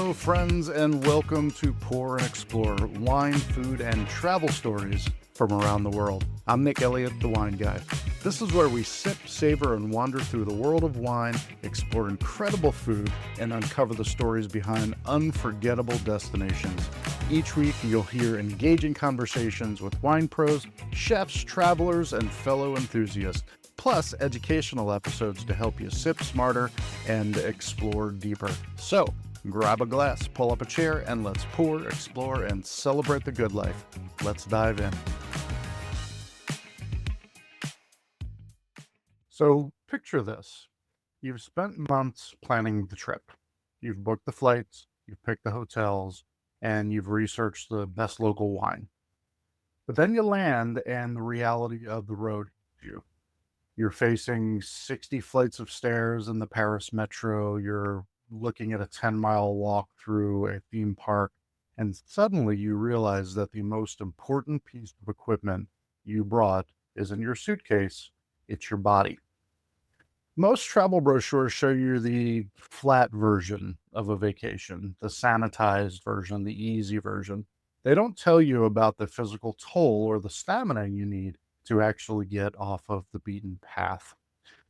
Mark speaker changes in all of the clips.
Speaker 1: Hello, friends, and welcome to Pour and Explore wine, food, and travel stories from around the world. I'm Nick Elliott, the Wine Guy. This is where we sip, savor, and wander through the world of wine, explore incredible food, and uncover the stories behind unforgettable destinations. Each week, you'll hear engaging conversations with wine pros, chefs, travelers, and fellow enthusiasts, plus educational episodes to help you sip smarter and explore deeper. So, grab a glass, pull up a chair, and let's pour, explore, and celebrate the good life. Let's dive in. So, picture this. You've spent months planning the trip. You've booked the flights, you've picked the hotels, and you've researched the best local wine. But then you land, and the reality of the road hits you. You're facing 60 flights of stairs in the Paris metro. You're looking at a 10-mile walk through a theme park. And suddenly you realize that the most important piece of equipment you brought isn't your suitcase, it's your body. Most travel brochures show you the flat version of a vacation, the sanitized version, the easy version. They don't tell you about the physical toll or the stamina you need to actually get off of the beaten path.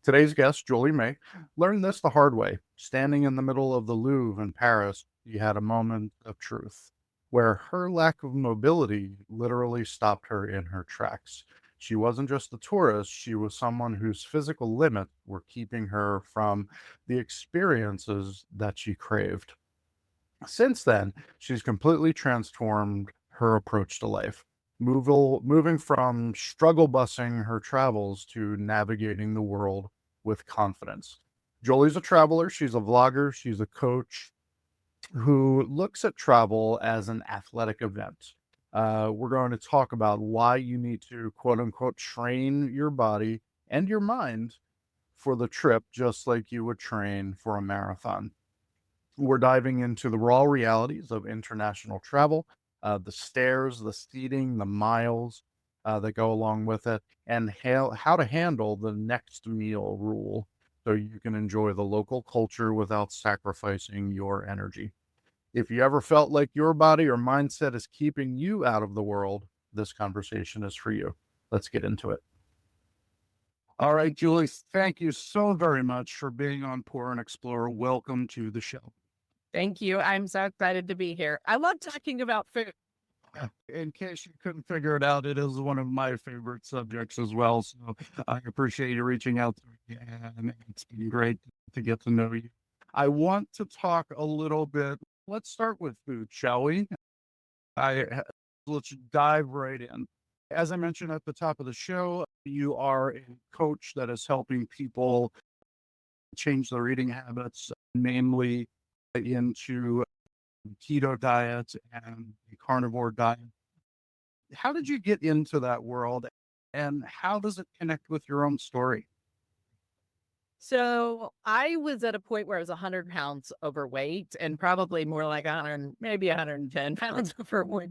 Speaker 1: Today's guest, Jolie May, learned this the hard way. Standing in the middle of the Louvre in Paris, she had a moment of truth where her lack of mobility literally stopped her in her tracks. She wasn't just a tourist, she was someone whose physical limits were keeping her from the experiences that she craved. Since then, she's completely transformed her approach to life, moving from struggle busing her travels to navigating the world with confidence. Jolie's a traveler, she's a vlogger, she's a coach who looks at travel as an athletic event. We're going to talk about why you need to quote unquote train your body and your mind for the trip, just like you would train for a marathon. We're diving into the raw realities of international travel, the stairs, the seating, the miles that go along with it, and how to handle the next meal rule so you can enjoy the local culture without sacrificing your energy. If you ever felt like your body or mindset is keeping you out of the world, this conversation is for you. Let's get into it. All right, Julie, thank you so very much for being on Pour and Explore. Welcome to the show.
Speaker 2: Thank you. I'm so excited to be here. I love talking about food.
Speaker 1: In case you couldn't figure it out, it is one of my favorite subjects as well. So I appreciate you reaching out to me, and it's been great to get to know you. I want to talk a little bit. Let's start with food, shall we? I Let's dive right in. As I mentioned at the top of the show, you are a coach that is helping people change their eating habits, mainly into keto diet and the carnivore diet. How did you get into that world, and how does it connect with your own story?
Speaker 2: So I was at a point where I was 100 pounds overweight and probably more like 100, maybe 110 pounds overweight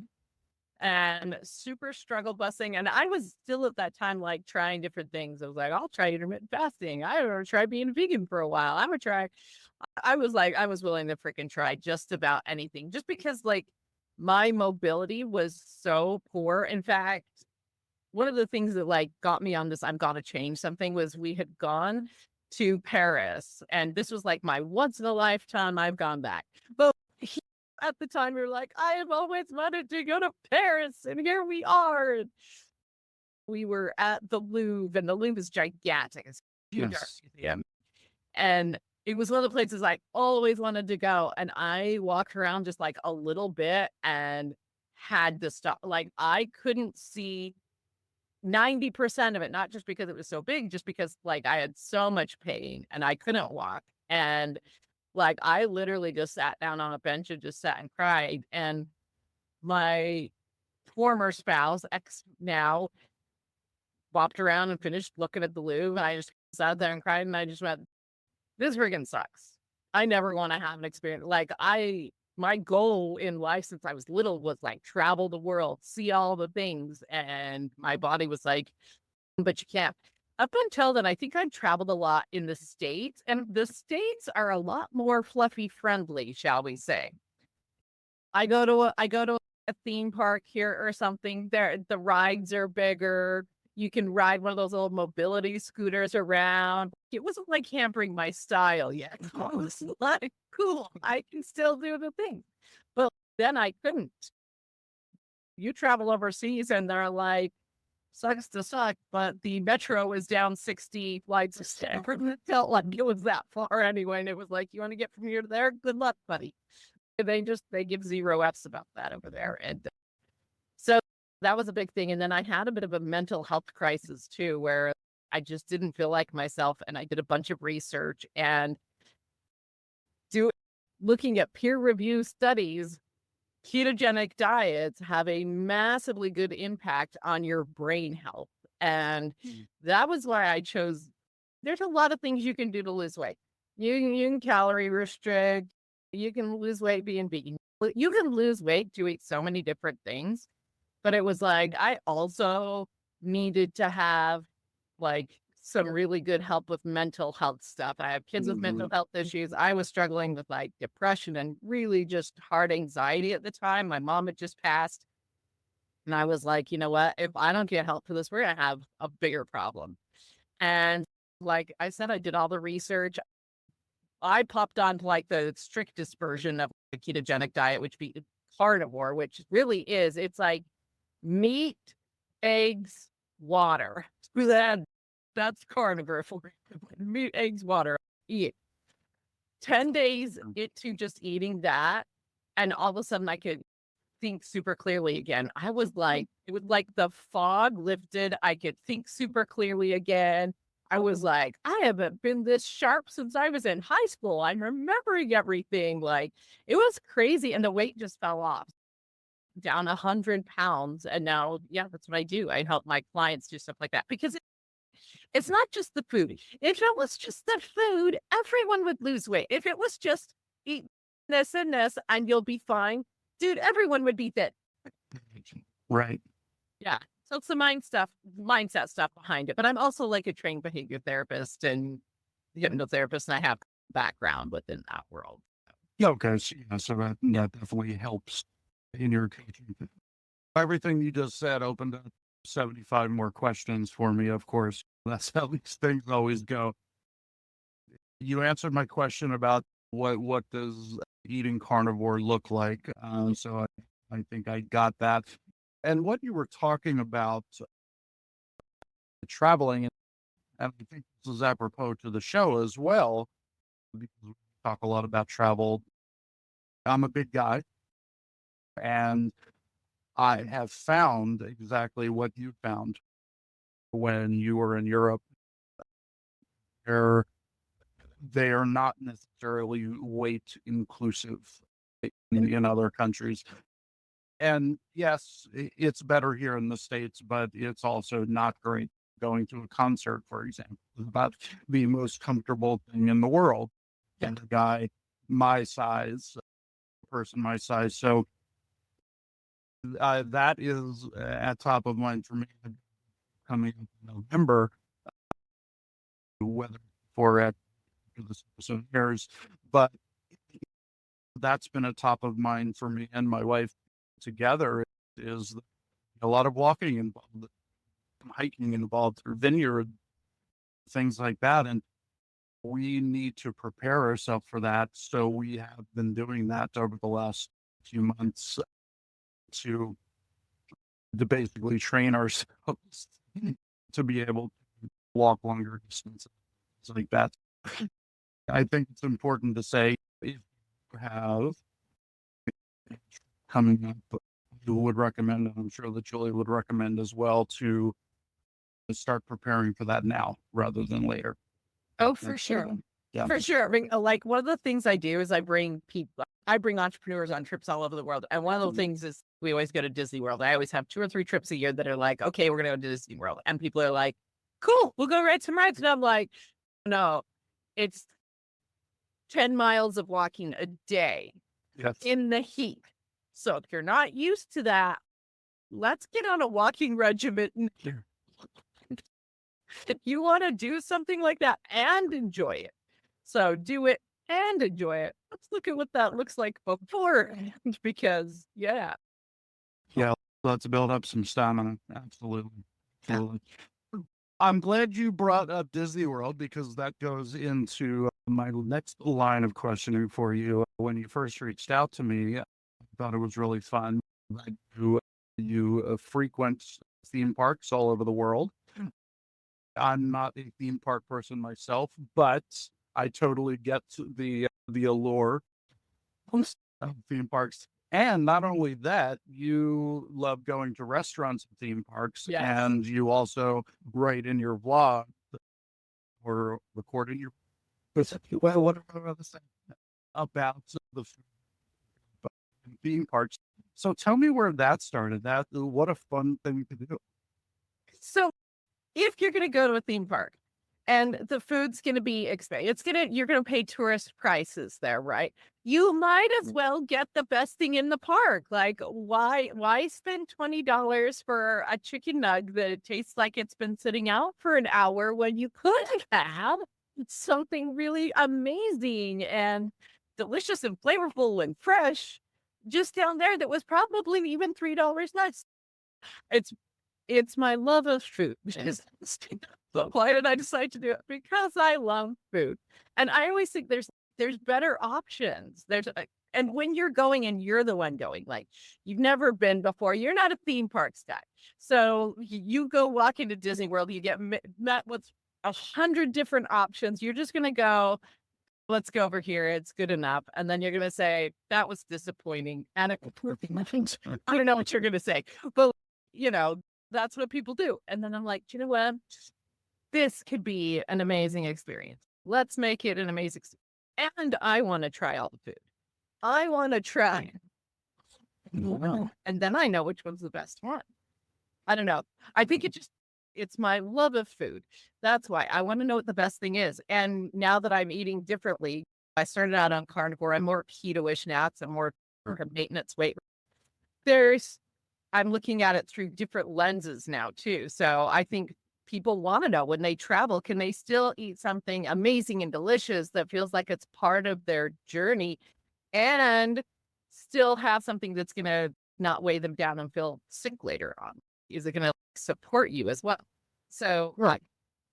Speaker 2: and super struggle busing. And I was still at that time, like trying different things. I was like, I'll try intermittent fasting. I don't know, try being vegan for a while. I'm gonna try. I was like, I was willing to freaking try just about anything just because like my mobility was so poor. In fact, one of the things that like got me on this, I'm gonna change something was we had gone to Paris and this was like my once in a lifetime I've gone back. But at the time we were like, I have always wanted to go to Paris and here we are. We were at the Louvre and the Louvre is gigantic. It's a huge art
Speaker 1: Yes.
Speaker 2: museum. And it was one of the places I always wanted to go. And I walked around just like a little bit and had to stop. Like I couldn't see 90% of it, not just because it was so big, just because like I had so much pain and I couldn't walk. And like I literally just sat down on a bench and just sat and cried. And my former spouse, ex now, walked around and finished looking at the Louvre. And I just sat there and cried. And I just went, this friggin' sucks. I never want to have an experience. Like my goal in life since I was little was like travel the world, see all the things. And my body was like, but you can't. Up until then, I think I'd traveled a lot in the States, and the States are a lot more fluffy friendly, shall we say. I go to a theme park here or something. There, the rides are bigger. You can ride one of those little mobility scooters around. It wasn't like hampering my style yet. I was like, cool, I can still do the thing. But then I couldn't. You travel overseas and they're like, sucks to suck, but the metro is down 60 flights of stairs. It felt like it was that far anyway. And it was like, you want to get from here to there? Good luck, buddy. They give zero F's about that over there. And so that was a big thing. And then I had a bit of a mental health crisis too, where I just didn't feel like myself. And I did a bunch of research and looking at peer review studies. Ketogenic diets have a massively good impact on your brain health. And that was why I chose. There's a lot of things you can do to lose weight. You can calorie restrict. You can lose weight being vegan. You can lose weight doing so many different things. But it was like, I also needed to have like some really good help with mental health stuff. I have kids with mental health issues. I was struggling with like depression and really just hard anxiety at the time. My mom had just passed. And I was like, you know what? If I don't get help for this, we're going to have a bigger problem. And like I said, I did all the research. I popped on to like the strictest version of the ketogenic diet, which be carnivore, which really is. It's like meat, eggs, water. That's carnivore for meat, eggs, water. Eat 10 days into just eating that, and all of a sudden I could think super clearly again. I was like, it was like the fog lifted. I could think super clearly again. I was like, I haven't been this sharp since I was in high school. I'm remembering everything. Like, it was crazy. And the weight just fell off down 100 pounds. And now, yeah, that's what I do. I help my clients do stuff like that because it's not just the food. If it was just the food, everyone would lose weight. If it was just eat this and you'll be fine, dude, everyone would be thin.
Speaker 1: Right.
Speaker 2: Yeah. So it's the mindset stuff behind it. But I'm also like a trained behavior therapist and hypnotherapist, and I have background within that world.
Speaker 1: Yeah, okay. So that definitely helps in your coaching. Everything you just said opened up 75 more questions for me, of course. That's how these things always go. You answered my question about what does eating carnivore look like. So I think I got that. And what you were talking about traveling, and I think this is apropos to the show as well, because we talk a lot about travel. I'm a big guy, and I have found exactly what you found when you were in Europe. They are not necessarily weight inclusive in other countries. And yes, it's better here in the States, but it's also not great. Going to a concert, for example, is about the most comfortable thing in the world. And a guy my size, person my size. So that is at top of mind for me coming in November, whether for at this episode airs, but that's been a top of mind for me and my wife together. Is a lot of walking involved, hiking involved, through vineyard, things like that, and we need to prepare ourselves for that. So we have been doing that over the last few months to basically train ourselves to be able to walk longer distances, things like that. I think it's important to say, if you have coming up, you would recommend, and I'm sure that Julie would recommend as well, to start preparing for that now rather than later.
Speaker 2: Oh, for sure.
Speaker 1: Yeah.
Speaker 2: For sure. I mean, like one of the things I do is I bring entrepreneurs on trips all over the world. And one of the things is we always go to Disney World. I always have 2 or 3 trips a year that are like, okay, we're going to go to Disney World. And people are like, cool, we'll go ride some rides. And I'm like, no, it's 10 miles of walking a day in the heat. So if you're not used to that, let's get on a walking regimen. If you want to do something like that and enjoy it, so do it and enjoy it. Let's look at what that looks like beforehand because, yeah.
Speaker 1: Yeah, let's build up some stamina. Absolutely.
Speaker 2: Yeah.
Speaker 1: Absolutely. I'm glad you brought up Disney World because that goes into my next line of questioning for you. When you first reached out to me, I thought it was really fun that you frequent theme parks all over the world. I'm not a theme park person myself, but I totally get the allure of theme parks. And not only that, you love going to restaurants and theme parks,
Speaker 2: Yes.
Speaker 1: and you also write in your vlog or recording your well, what about this about the theme parks. So tell me where that started. That what a fun thing to do.
Speaker 2: So if you're going to go to a theme park and the food's going to be expensive, you're going to pay tourist prices there, right? You might as well get the best thing in the park. Like, why spend $20 for a chicken nug that tastes like it's been sitting out for an hour when you could have something really amazing and delicious and flavorful and fresh just down there that was probably even $3 less. It's it's my love of food. So why did I decide to do it? Because I love food. And I always think there's better options. And when you're going and you're the one going, like you've never been before, you're not a theme parks guy. So you go walk into Disney World, you get met with 100 different options. You're just gonna go, let's go over here. It's good enough. And then you're gonna say, that was disappointing. And I don't know what you're gonna say. But you know, that's what people do. And then I'm like, you know what? This could be an amazing experience. Let's make it an amazing and I want to try all the food. I want to try. And then I know which one's the best one. I don't know. I think it's my love of food. That's why I want to know what the best thing is. And now that I'm eating differently, I started out on carnivore. I'm more keto-ish now. So I'm more maintenance weight. I'm looking at it through different lenses now too. So I think people want to know when they travel, can they still eat something amazing and delicious that feels like it's part of their journey and still have something that's going to not weigh them down and feel sick later on? Is it going to support you as well? So
Speaker 1: Right.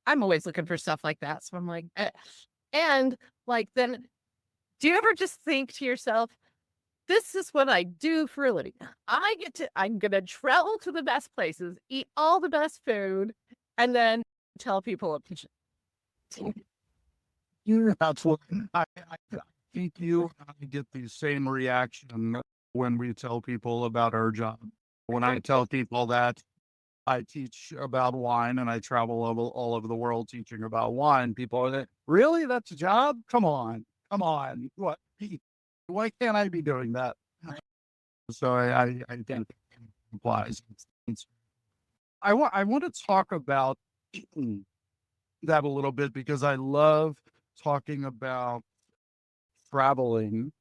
Speaker 2: I'm always looking for stuff like that. So I'm like, and like, then do you ever just think to yourself, this is what I do for a living. I'm going to travel to the best places, eat all the best food, and then tell people.
Speaker 1: That's what I think you and I get the same reaction when we tell people about our job. When I tell people that I teach about wine and I travel all over the world teaching about wine, people are like, really? That's a job? Come on. Come on. What? Why can't I be doing that? So I think it implies. I want to talk about that a little bit because I love talking about traveling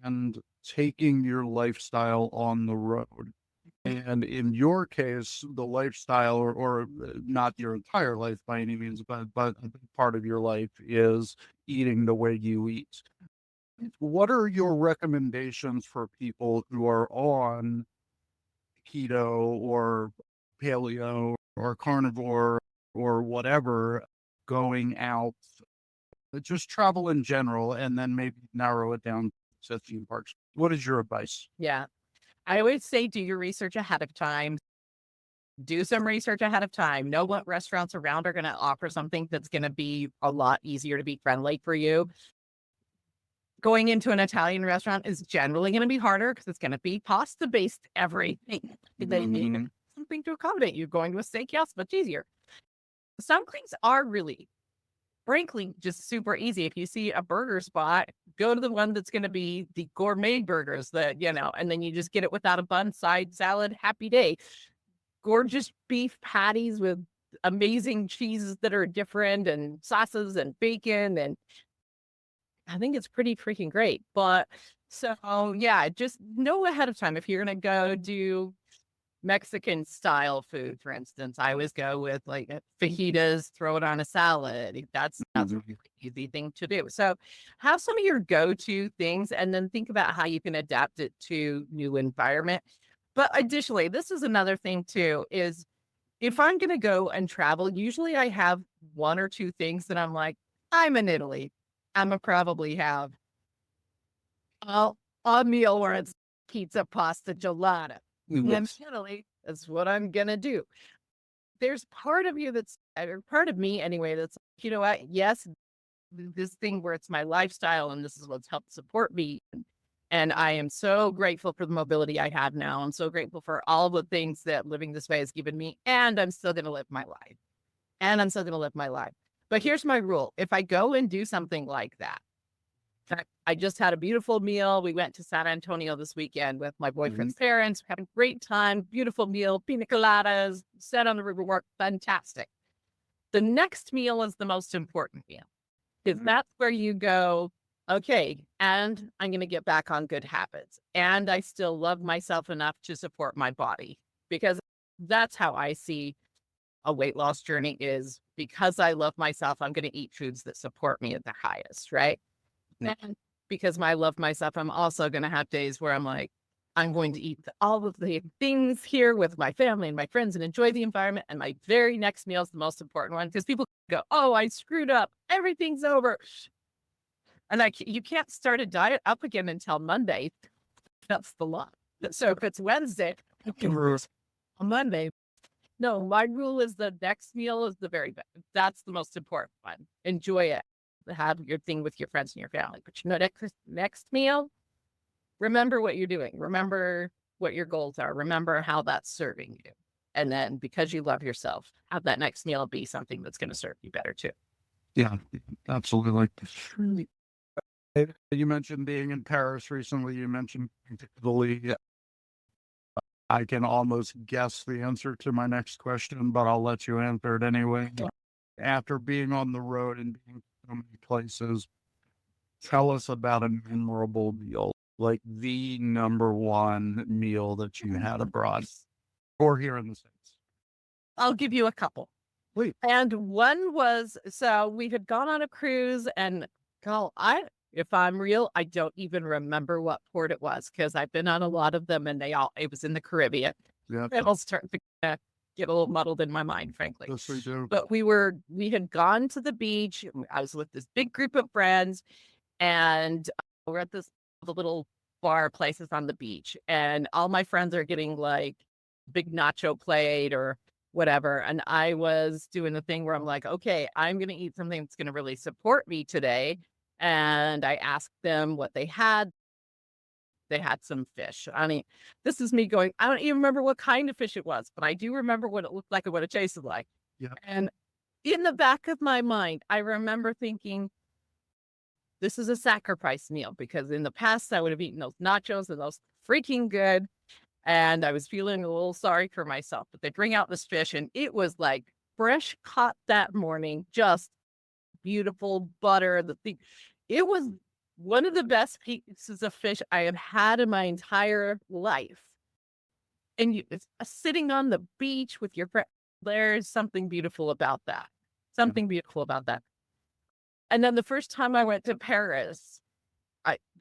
Speaker 1: and taking your lifestyle on the road. And in your case, the lifestyle, or not your entire life by any means, but a big part of your life is eating the way you eat. What are your recommendations for people who are on keto or paleo or carnivore or whatever, going out, just travel in general, and then maybe narrow it down to theme parks? What is your advice?
Speaker 2: Yeah. I always say do your research ahead of time. Do some research ahead of time. Know what restaurants around are going to offer something that's going to be a lot easier to be friendly for you. Going into an Italian restaurant is generally going to be harder because it's going to be pasta based everything. They need something to accommodate you. Going to a steakhouse, much easier. Some things are really, frankly, just super easy. If you see a burger spot, go to the one that's going to be the gourmet burgers that, and then you just get it without a bun, side salad, happy day. Gorgeous beef patties with amazing cheeses that are different and sauces and bacon. And I think it's pretty freaking great. But so, yeah, just know ahead of time if you're going to go do Mexican style food, for instance. I always go with like fajitas, throw it on a salad. That's a
Speaker 1: Mhm.
Speaker 2: really easy thing to do. So have some of your go-to things and then think about how you can adapt it to new environment. But additionally, this is another thing too, is if I'm gonna go and travel, usually I have one or two things that I'm like, I'm in Italy. Imma probably have a a meal where it's pizza, pasta, gelato. I'm in
Speaker 1: Yes.
Speaker 2: Italy. That's what I'm gonna do. There's part of you that's or part of me anyway that's, you know what? Yes, this thing where it's my lifestyle and this is what's helped support me. And I am so grateful for the mobility I have now. I'm so grateful for all the things that living this way has given me. And I'm still going to live my life. And I'm still going to live my life. But here's my rule. If I go and do something like that, in fact, I just had a beautiful meal. We went to San Antonio this weekend with my
Speaker 1: Mhm.
Speaker 2: boyfriend's parents, having a great time, beautiful meal, pina coladas, sat on the river walk, fantastic. The next meal is the most important meal because
Speaker 1: Mhm.
Speaker 2: that's where you go, okay, and I'm going to get back on good habits. And I still love myself enough to support my body because that's how I see a weight loss journey is because I love myself, I'm going to eat foods that support me at the highest, right?
Speaker 1: Yeah.
Speaker 2: And because I love myself, I'm also going to have days where I'm like, I'm going to eat all of the things here with my family and my friends and enjoy the environment. And my very next meal is the most important one because people go, oh, I screwed up. Everything's over. And you can't start a diet up again until Monday. That's the law. So if it's Wednesday, you can on Monday. No, my rule is the next meal is the very best. That's the most important one. Enjoy it. Have your thing with your friends and your family. But you know, next meal, remember what you're doing. Remember what your goals are. Remember how that's serving you. And then because you love yourself, have that next meal be something that's going to serve you better too.
Speaker 1: Yeah, absolutely. You mentioned being in Paris recently. You mentioned Italy. I can almost guess the answer to my next question, but I'll let you answer it anyway. After being on the road and being so many places, tell us about a memorable meal, like the number one meal that you had abroad or here in the States.
Speaker 2: I'll give you a couple.
Speaker 1: Please.
Speaker 2: And one was so we had gone on a cruise and girl, if I'm real, I don't even remember what port it was because I've been on a lot of them and it was in the Caribbean.
Speaker 1: Yeah,
Speaker 2: It'll start to get a little muddled in my mind, frankly.
Speaker 1: yes, we do.
Speaker 2: But we had gone to the beach. I was with this big group of friends and we're at the little bar places on the beach. And all my friends are getting like big nacho plate or whatever. And I was doing the thing where I'm like, okay, I'm going to eat something that's going to really support me today. And I asked them what they had. They had some fish. I mean, this is me going, I don't even remember what kind of fish it was, but I do remember what it looked like and what it tasted like.
Speaker 1: Yeah.
Speaker 2: And in the back of my mind, I remember thinking, this is a sacrifice meal because in the past I would have eaten those nachos and those freaking good. And I was feeling a little sorry for myself, but they bring out this fish and it was like fresh caught that morning, just beautiful butter. It was one of the best pieces of fish I have had in my entire life. And it's sitting on the beach with your friend. There's something beautiful about that.
Speaker 1: Yeah.
Speaker 2: Something beautiful about that. And then the first time I went to Paris,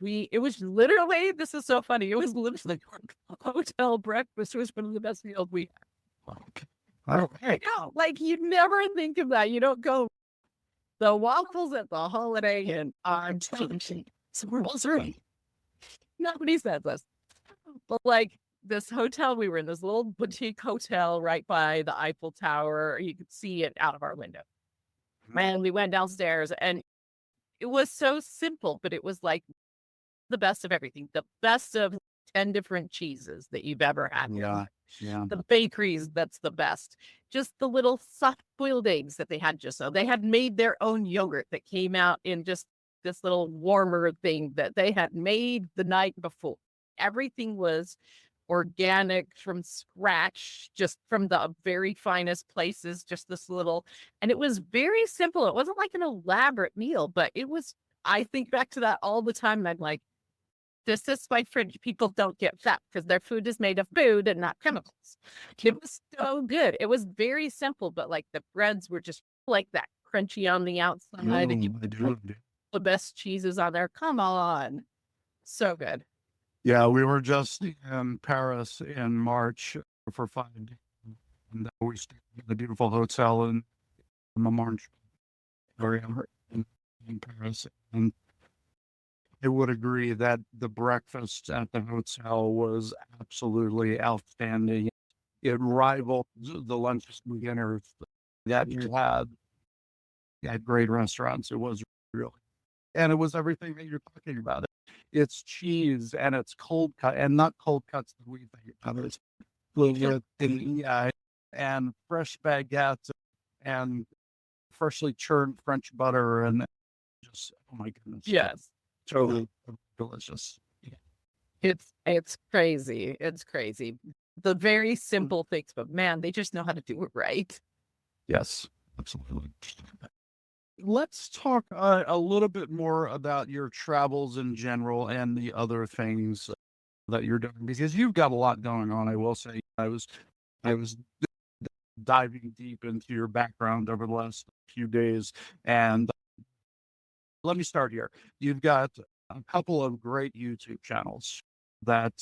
Speaker 2: it was literally, this is so funny. It was literally hotel breakfast. It was one of the best meals we had.
Speaker 1: Okay. All right.
Speaker 2: No, like you never think of that. You don't go the waffles at the Holiday Inn. I'm telling you, nobody says this, but like this hotel, we were in this little boutique hotel right by the Eiffel Tower. You could see it out of our window. And we went downstairs, and it was so simple, but it was like the best of everything, the best of 10 different cheeses that you've ever had.
Speaker 1: Yeah. Yeah.
Speaker 2: The bakeries, that's the best. Just the little soft boiled eggs that they had just so. They had made their own yogurt that came out in just this little warmer thing that they had made the night before. Everything was organic from scratch, just from the very finest places, just this little, and it was very simple. It wasn't like an elaborate meal, but it was, I think back to that all the time. And I'm like, This is why French people don't get fat because their food is made of food and not chemicals. It was so good. It was very simple, but like the breads were just like that crunchy on the outside, and you
Speaker 1: I do.
Speaker 2: put the best cheeses on there. Come on. So good.
Speaker 1: Yeah, we were just in Paris in March for 5 days, and we stayed in a beautiful hotel in Montmartre area in Paris, and I would agree that the breakfast at the hotel was absolutely outstanding. It rivaled the lunches and dinners that you had at great restaurants. It was really, and it was everything that you're talking about. It's cheese and it's cold cut, and not cold cuts that we think of. It's with yeah, and fresh baguettes and freshly churned French butter, and just oh my goodness,
Speaker 2: Yes.
Speaker 1: totally delicious.
Speaker 2: It's crazy. It's crazy. The very simple things, but man, they just know how to do it right.
Speaker 1: Yes, absolutely. Let's talk a little bit more about your travels in general and the other things that you're doing because you've got a lot going on. I will say, I was diving deep into your background over the last few days, and let me start here. You've got a couple of great YouTube channels that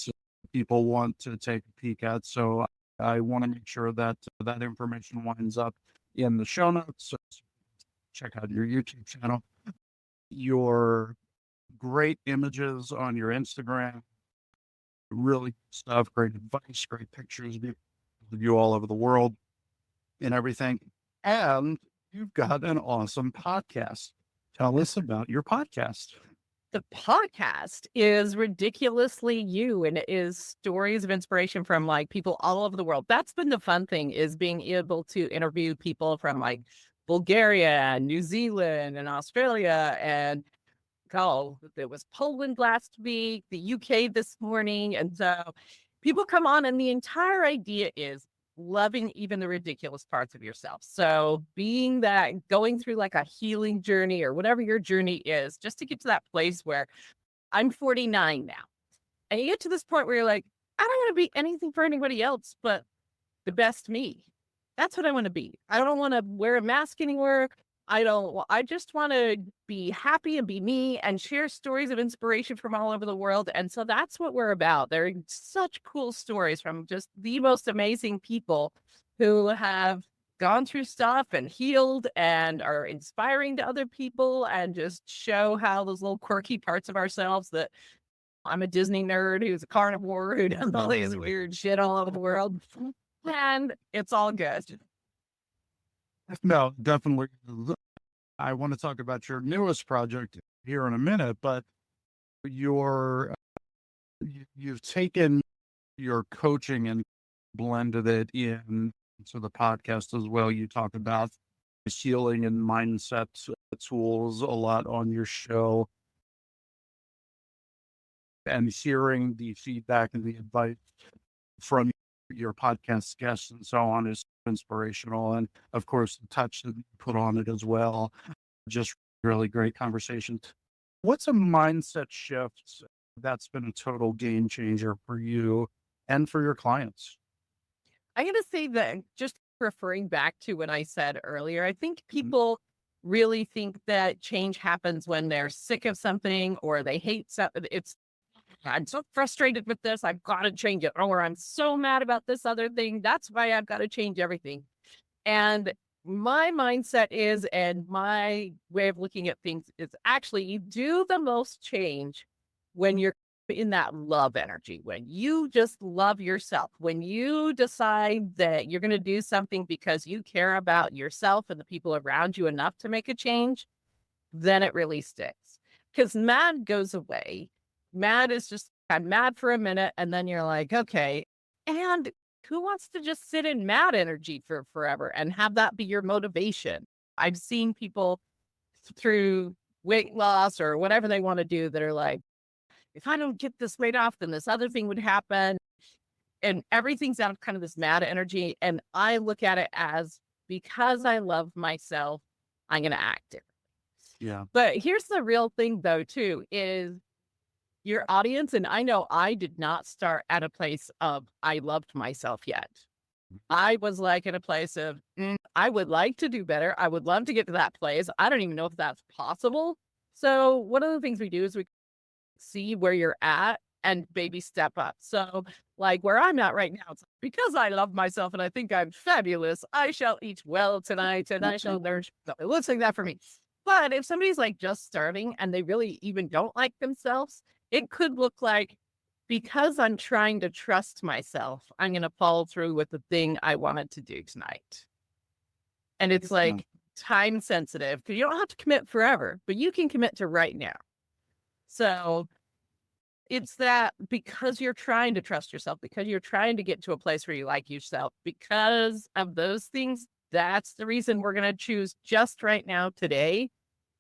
Speaker 1: people want to take a peek at. So I want to make sure that that information winds up in the show notes. So check out your YouTube channel, your great images on your Instagram, really good stuff, great advice, great pictures of you all over the world and everything. And you've got an awesome podcast. Tell us about your podcast.
Speaker 2: The podcast is Ridiculously You, and it is stories of inspiration from like people all over the world. That's been the fun thing is being able to interview people from like Bulgaria and New Zealand and Australia and there was Poland last week, the UK this morning. And so people come on, and the entire idea is loving even the ridiculous parts of yourself. So being that going through like a healing journey or whatever your journey is, just to get to that place where I'm 49 now. And you get to this point where you're like, I don't want to be anything for anybody else but the best me. That's what I want to be. I don't want to wear a mask anywhere. I just want to be happy and be me and share stories of inspiration from all over the world. And so that's what we're about. There are such cool stories from just the most amazing people who have gone through stuff and healed and are inspiring to other people and just show how those little quirky parts of ourselves that I'm a Disney nerd who's a carnivore who does all these weird shit all over the world. And it's all good.
Speaker 1: No, definitely. I want to talk about your newest project here in a minute, but you've taken your coaching and blended it in to the podcast as well. You talk about healing and mindset tools a lot on your show, and hearing the feedback and the advice from your podcast guests and so on is inspirational. And of course, the touch that you put on it as well. Just really great conversation. What's a mindset shift that's been a total game changer for you and for your clients?
Speaker 2: I'm going to say that just referring back to what I said earlier, I think
Speaker 1: Mhm.
Speaker 2: people really think that change happens when they're sick of something or they hate something. I'm so frustrated with this. I've got to change it. Or I'm so mad about this other thing. That's why I've got to change everything. And my mindset is, and my way of looking at things is actually you do the most change when you're in that love energy, when you just love yourself, when you decide that you're going to do something because you care about yourself and the people around you enough to make a change, then it really sticks. Because mad goes away. Mad is just, I'm mad for a minute, and then you're like, okay. And who wants to just sit in mad energy for forever and have that be your motivation? I've seen people through weight loss or whatever they want to do that are like, if I don't get this weight off, then this other thing would happen. And everything's out of kind of this mad energy. And I look at it as because I love myself, I'm going to act it.
Speaker 1: Yeah.
Speaker 2: But here's the real thing, though, too, is your audience. And I know I did not start at a place of I loved myself yet. I was like in a place of I would like to do better. I would love to get to that place. I don't even know if that's possible. So one of the things we do is we see where you're at and baby step up. So, like where I'm at right now, it's because I love myself and I think I'm fabulous. I shall eat well tonight and I shall nourish. It looks like that for me. But if somebody's like just starting and they really even don't like themselves, it could look like because I'm trying to trust myself, I'm going to follow through with the thing I wanted to do tonight. And it's like time sensitive because you don't have to commit forever, but you can commit to right now. So it's that because you're trying to trust yourself, because you're trying to get to a place where you like yourself, because of those things, that's the reason we're going to choose just right now today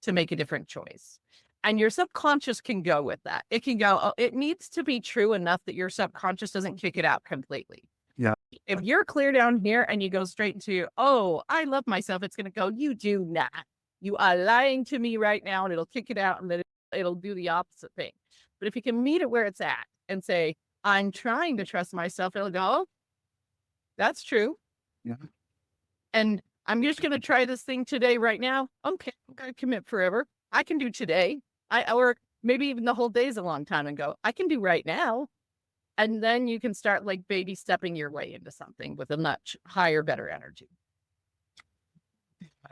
Speaker 2: to make a different choice. And your subconscious can go with that. It can go, oh, it needs to be true enough that your subconscious doesn't kick it out completely.
Speaker 1: Yeah.
Speaker 2: If you're clear down here and you go straight into, oh, I love myself, it's going to go, you do not. You are lying to me right now, and it'll kick it out and then it'll do the opposite thing. But if you can meet it where it's at and say, I'm trying to trust myself, it'll go, oh, that's true.
Speaker 1: Yeah.
Speaker 2: And I'm just going to try this thing today, right now. Okay, I'm going to commit forever. I can do today. Or maybe even the whole day is a long time and go, I can do right now. And then you can start like baby stepping your way into something with a much higher, better energy.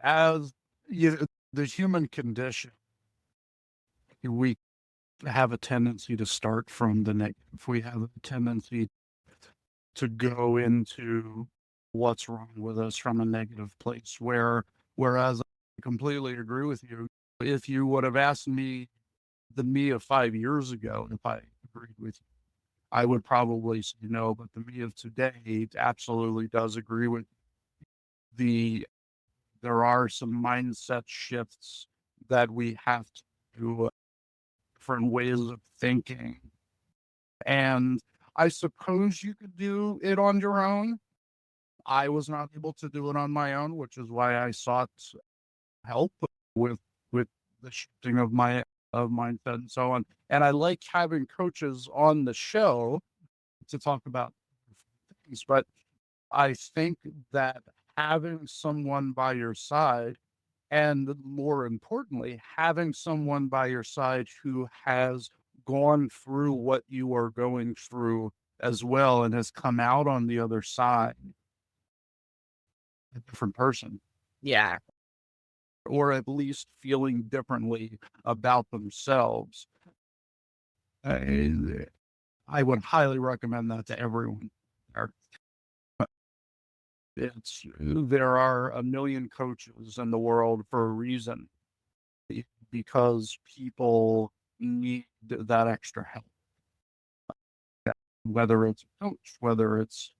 Speaker 1: As the human condition, we have a tendency to start from the negative. We have a tendency to go into what's wrong with us from a negative place, whereas I completely agree with you. If you would have asked me the me of 5 years ago, if I agreed with you, I would probably say no, but the me of today absolutely does agree with there are some mindset shifts that we have to do, different ways of thinking. And I suppose you could do it on your own. I was not able to do it on my own, which is why I sought help with the shifting of my mindset and so on. And I like having coaches on the show to talk about things, but I think that having someone by your side, and more importantly, having someone by your side who has gone through what you are going through as well and has come out on the other side, a different person.
Speaker 2: Yeah.
Speaker 1: Or at least feeling differently about themselves. I would highly recommend that to everyone. There are a million coaches in the world for a reason, because people need that extra help. Whether it's a coach, whether it's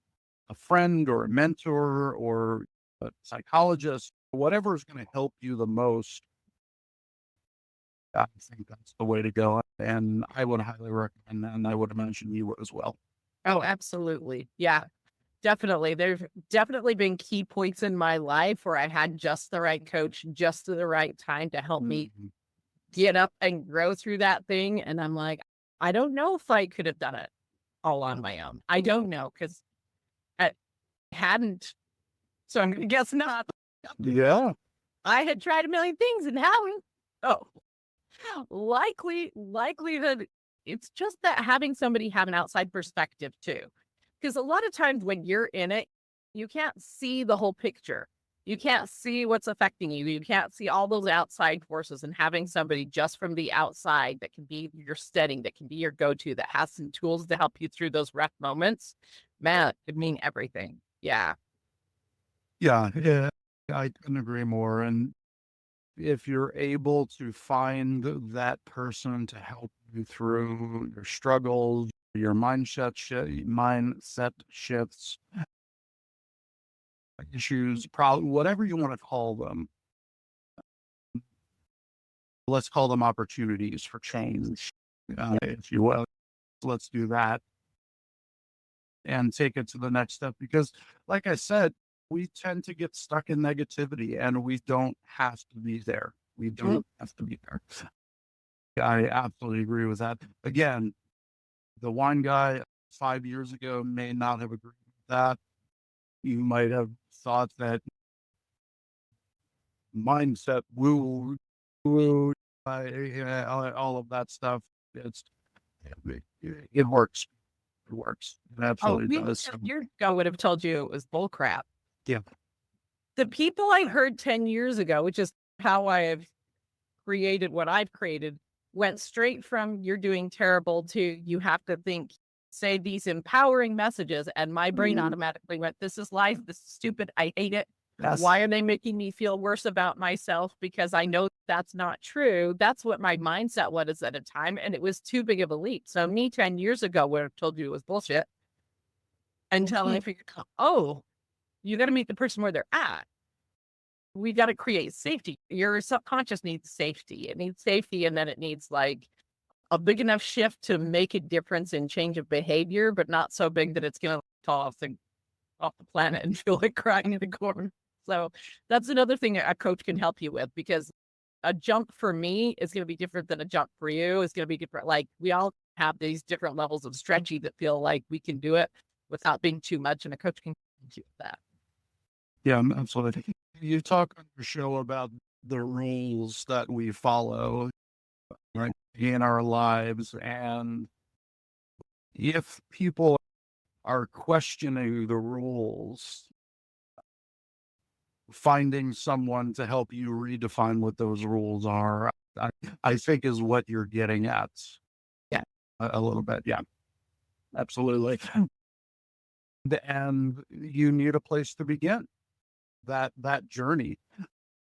Speaker 1: a friend or a mentor or a psychologist, whatever is going to help you the most, I think that's the way to go. And I would highly recommend that. And I would imagine you would as well.
Speaker 2: Oh, absolutely. Yeah, definitely. There's definitely been key points in my life where I had just the right coach, just at the right time to help me get up and grow through that thing. And I'm like, I don't know if I could have done it all on my own. I don't know, because I hadn't. So I'm going to guess not.
Speaker 1: Yeah.
Speaker 2: I had tried a million things and haven't. Oh, likely that it's just that having somebody have an outside perspective too. Because a lot of times when you're in it, you can't see the whole picture. You can't see what's affecting you. You can't see all those outside forces, and having somebody just from the outside that can be your steady, that can be your go-to, that has some tools to help you through those rough moments, man, it could mean everything. Yeah.
Speaker 1: Yeah. Yeah. I couldn't agree more. And if you're able to find that person to help you through your struggles, your mindset shifts, issues, probably whatever you want to call them, let's call them opportunities for change, if you will. Let's do that and take it to the next step. Because, like I said, we tend to get stuck in negativity, and we don't have to be there. We don't have to be there. I absolutely agree with that. Again, the wine guy 5 years ago may not have agreed with that. You might have thought that mindset, woo, all of that stuff. It's it works. It works. It
Speaker 2: Oh,
Speaker 1: absolutely
Speaker 2: me
Speaker 1: does.
Speaker 2: 10 years ago would have told you it was bull crap.
Speaker 1: Yeah.
Speaker 2: The people I heard 10 years ago, which is how I have created what I've created, went straight from "you're doing terrible" to "you have to think, say these empowering messages," and my brain automatically went, "This is life. This is stupid. I hate it.
Speaker 1: Yes.
Speaker 2: Why are they making me feel worse about myself? Because I know that's not true." That's what my mindset was at a time, and it was too big of a leap. So me 10 years ago would have told you it was bullshit until I figured out, oh, you got to meet the person where they're at. We got to create safety. Your subconscious needs safety. It needs safety, and then it needs like a big enough shift to make a difference in change of behavior, but not so big that it's going to fall off the planet and feel like crying in the corner. So that's another thing a coach can help you with, because a jump for me is going to be different than a jump for you. It's going to be different. Like we all have these different levels of stretchy that feel like we can do it without being too much, and a coach can help you with that.
Speaker 1: Yeah, absolutely. You talk on your show about the rules that we follow, right, in our lives. And if people are questioning the rules, finding someone to help you redefine what those rules are, I, I think is what you're getting at.
Speaker 2: Yeah.
Speaker 1: A little bit. Yeah, absolutely. And you need a place to begin that journey.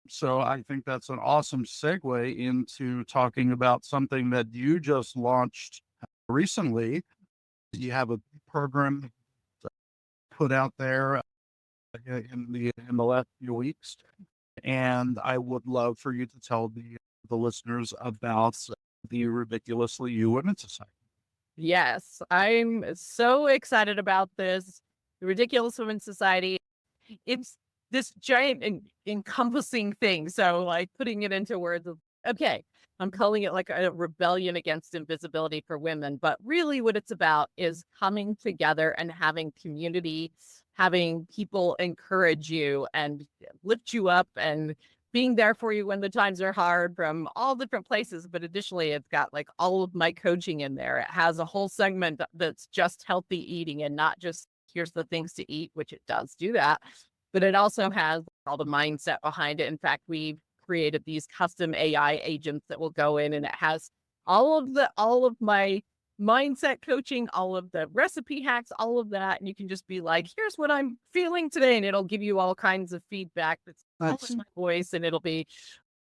Speaker 1: So I think that's an awesome segue into talking about something that you just launched recently. You have a program put out there in the last few weeks, and I would love for you to tell the listeners about the Ridiculously You Women's Society.
Speaker 2: Yes, I'm so excited about this. The Ridiculous Women Society. It's this giant encompassing thing. So, like putting it into words of, okay, I'm calling it like a rebellion against invisibility for women. But really, what it's about is coming together and having community, having people encourage you and lift you up, and being there for you when the times are hard from all different places. But additionally, it's got like all of my coaching in there. It has a whole segment that's just healthy eating and not just here's the things to eat, which it does do that. But it also has all the mindset behind it. In fact, we've created these custom AI agents that will go in, and it has all of my mindset coaching, all of the recipe hacks, all of that. And you can just be like, here's what I'm feeling today. And it'll give you all kinds of feedback that's all in my voice. And it'll be,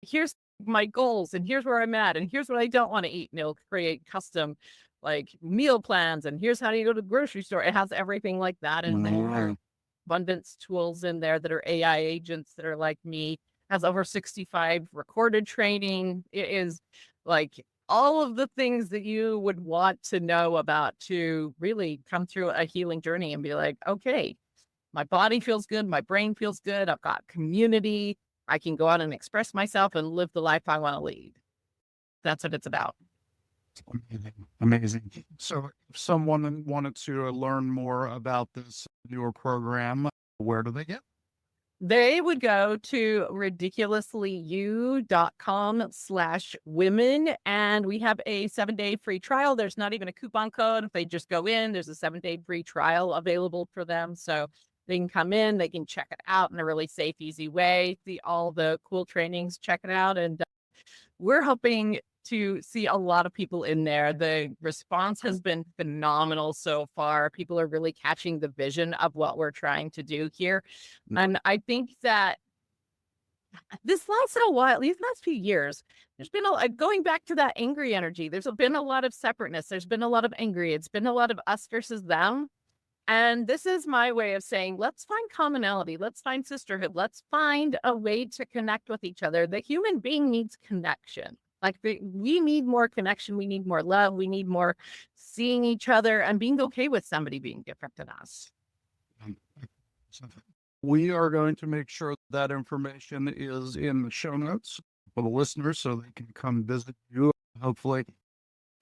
Speaker 2: here's my goals, and here's where I'm at, and here's what I don't want to eat. And it'll create custom like meal plans, and here's how you go to the grocery store. It has everything like that in there. Abundance tools in there that are AI agents that are like me, has over 65 recorded training. It is like all of the things that you would want to know about to really come through a healing journey and be like, okay, my body feels good. My brain feels good. I've got community. I can go out and express myself and live the life I want to lead. That's what it's about.
Speaker 1: Amazing. Amazing. So if someone wanted to learn more about this newer program, where do they get?
Speaker 2: They would go to ridiculouslyu.com/women. And we have a 7-day free trial. There's not even a coupon code. If they just go in, there's a 7-day free trial available for them. So they can come in, they can check it out in a really safe, easy way, see all the cool trainings, check it out. And we're hoping to see a lot of people in there. The response has been phenomenal so far. People are really catching the vision of what we're trying to do here. And I think that this last little while, these last few years, there's been going back to that angry energy. There's been a lot of separateness. There's been a lot of angry. It's been a lot of us versus them. And this is my way of saying, let's find commonality. Let's find sisterhood. Let's find a way to connect with each other. The human being needs connection. Like we need more connection. We need more love. We need more seeing each other and being okay with somebody being different than us.
Speaker 1: We are going to make sure that information is in the show notes for the listeners so they can come visit you hopefully.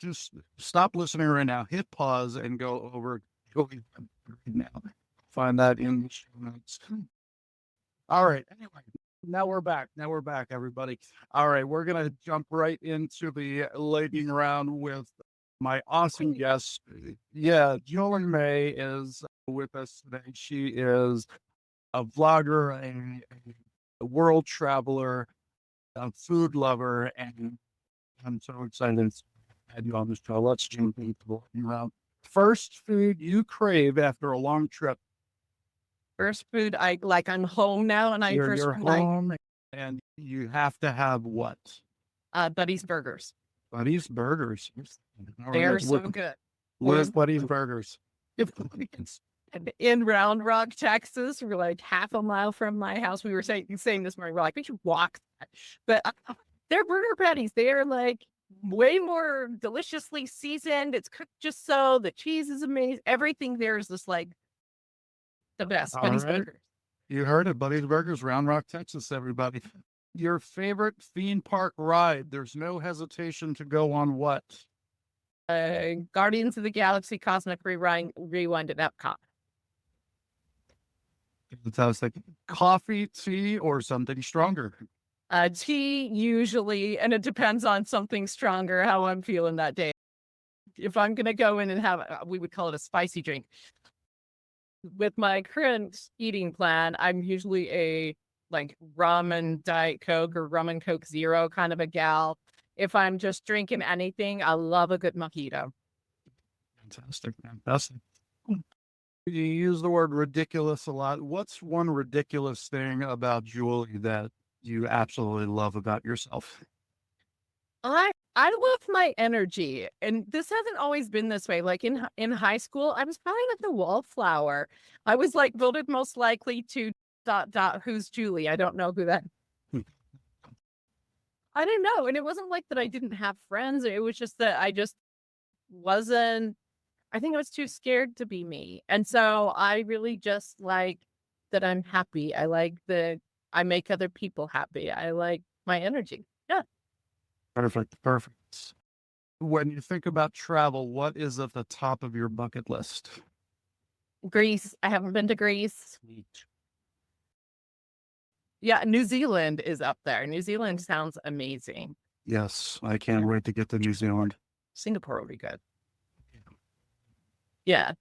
Speaker 1: Just stop listening right now. Hit pause and go over Julie's right now. Find that in the show notes. All right. Anyway, now we're back. Now we're back, everybody. All right. We're going to jump right into the lightning round with my awesome guest. Yeah, Julie May is with us today. She is a vlogger, a world traveler, a food lover, and I'm so excited to have you on this show. Let's jump into the lightning round. First food you crave after a long trip.
Speaker 2: First food, I'm home now, and
Speaker 1: You're home and you have to have what?
Speaker 2: Buddy's Burgers.
Speaker 1: Buddy's Burgers.
Speaker 2: They're so good.
Speaker 1: Where's Buddy's Burgers?
Speaker 2: In Round Rock, Texas. We're like half a mile from my house. We were saying this morning, we're like, we should walk that. But they're burger patties. They are like way more deliciously seasoned. It's cooked just so. The cheese is amazing. Everything there is just like the best. Buddy's Burgers.
Speaker 1: You heard it. Buddy's Burgers, Round Rock, Texas, everybody. Your favorite theme park ride. There's no hesitation to go on what?
Speaker 2: Guardians of the Galaxy Cosmic Rewind at Epcot.
Speaker 1: I was like, coffee, tea, or something stronger?
Speaker 2: Tea usually, and it depends on something stronger, how I'm feeling that day. If I'm going to go in and have, we would call it a spicy drink. With my current eating plan, I'm usually a like rum and Diet Coke or rum and Coke Zero kind of a gal. If I'm just drinking anything, I love a good mojito.
Speaker 1: Fantastic. You use the word ridiculous a lot. What's one ridiculous thing about Julie that you absolutely love about yourself?
Speaker 2: I love my energy, and this hasn't always been this way. Like in high school, I was probably like the wallflower. I was like voted most likely to ... who's Julie? I don't know who that. I don't know, and it wasn't like that I didn't have friends. It was just that I just wasn't. I think I was too scared to be me, and so I really just like that I'm happy. I like that I make other people happy. I like my energy. Yeah.
Speaker 1: Perfect. When you think about travel, what is at the top of your bucket list?
Speaker 2: Greece. I haven't been to Greece.
Speaker 1: Sweet.
Speaker 2: Yeah, New Zealand is up there. New Zealand sounds amazing.
Speaker 1: Yes, I can't wait to get to New Zealand.
Speaker 2: Singapore would be good. Yeah.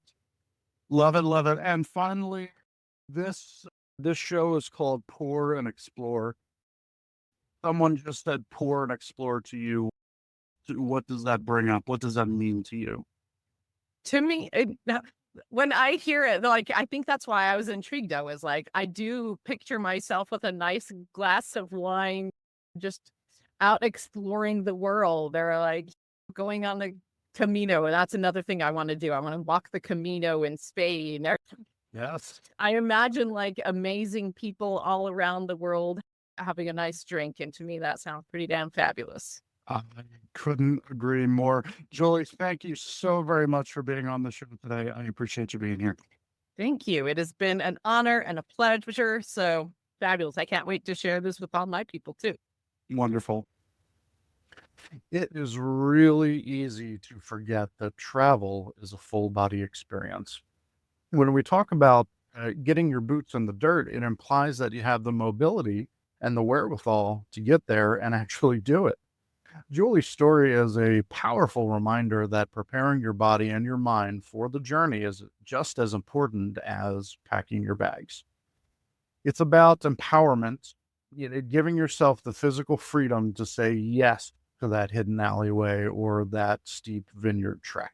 Speaker 1: Love it. And finally, this show is called Pour and Explore. Someone just said pour and explore to you. What does that bring up? What does that mean to you?
Speaker 2: To me, when I hear it, like, I think that's why I was intrigued. I was like, I do picture myself with a nice glass of wine, just out exploring the world. They're like going on the Camino, and that's another thing I want to do. I want to walk the Camino in Spain.
Speaker 1: Yes.
Speaker 2: I imagine like amazing people all around the world having a nice drink, and to me, that sounds pretty damn fabulous.
Speaker 1: I couldn't agree more. Julie, thank you so very much for being on the show today. I appreciate you being here.
Speaker 2: Thank you. It has been an honor and a pleasure. So fabulous. I can't wait to share this with all my people too.
Speaker 1: Wonderful. It is really easy to forget that travel is a full body experience. When we talk about getting your boots in the dirt, it implies that you have the mobility and the wherewithal to get there and actually do it. Julie's story is a powerful reminder that preparing your body and your mind for the journey is just as important as packing your bags. It's about empowerment, giving yourself the physical freedom to say yes to that hidden alleyway or that steep vineyard trek.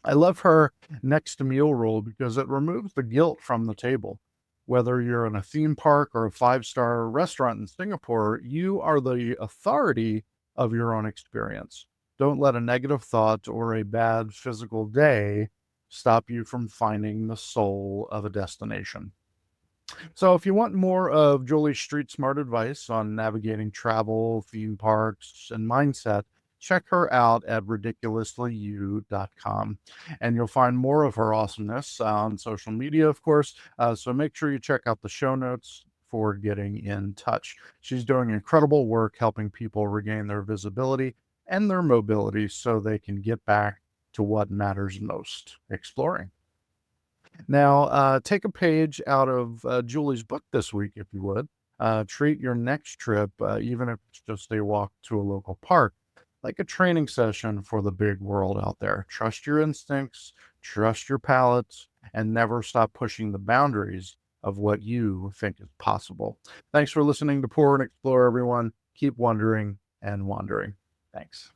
Speaker 1: I love her next meal rule because it removes the guilt from the table. Whether you're in a theme park or a five-star restaurant in Singapore, you are the authority of your own experience. Don't let a negative thought or a bad physical day stop you from finding the soul of a destination. So if you want more of Julie's street smart advice on navigating travel, theme parks, and mindset, check her out at ridiculouslyu.com. And you'll find more of her awesomeness on social media, of course. So make sure you check out the show notes for getting in touch. She's doing incredible work helping people regain their visibility and their mobility so they can get back to what matters most, exploring. Now, take a page out of Julie's book this week, if you would. Treat your next trip, even if it's just a walk to a local park, like a training session for the big world out there. Trust your instincts, trust your palates, and never stop pushing the boundaries of what you think is possible. Thanks for listening to Pour and Explore, everyone. Keep wondering and wandering. Thanks.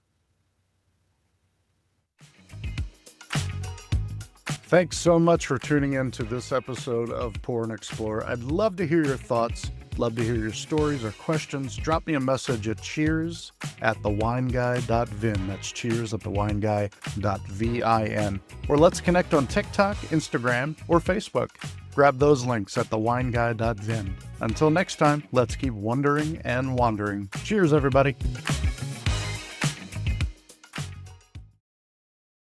Speaker 1: Thanks so much for tuning in to this episode of Pour and Explore. I'd love to hear your thoughts, love to hear your stories or questions. Drop me a message at cheers@thewineguy.vin. That's cheers@thewineguy.vin. Or let's connect on TikTok, Instagram, or Facebook. Grab those links at thewineguy.vin. Until next time, let's keep wondering and wandering. Cheers, everybody.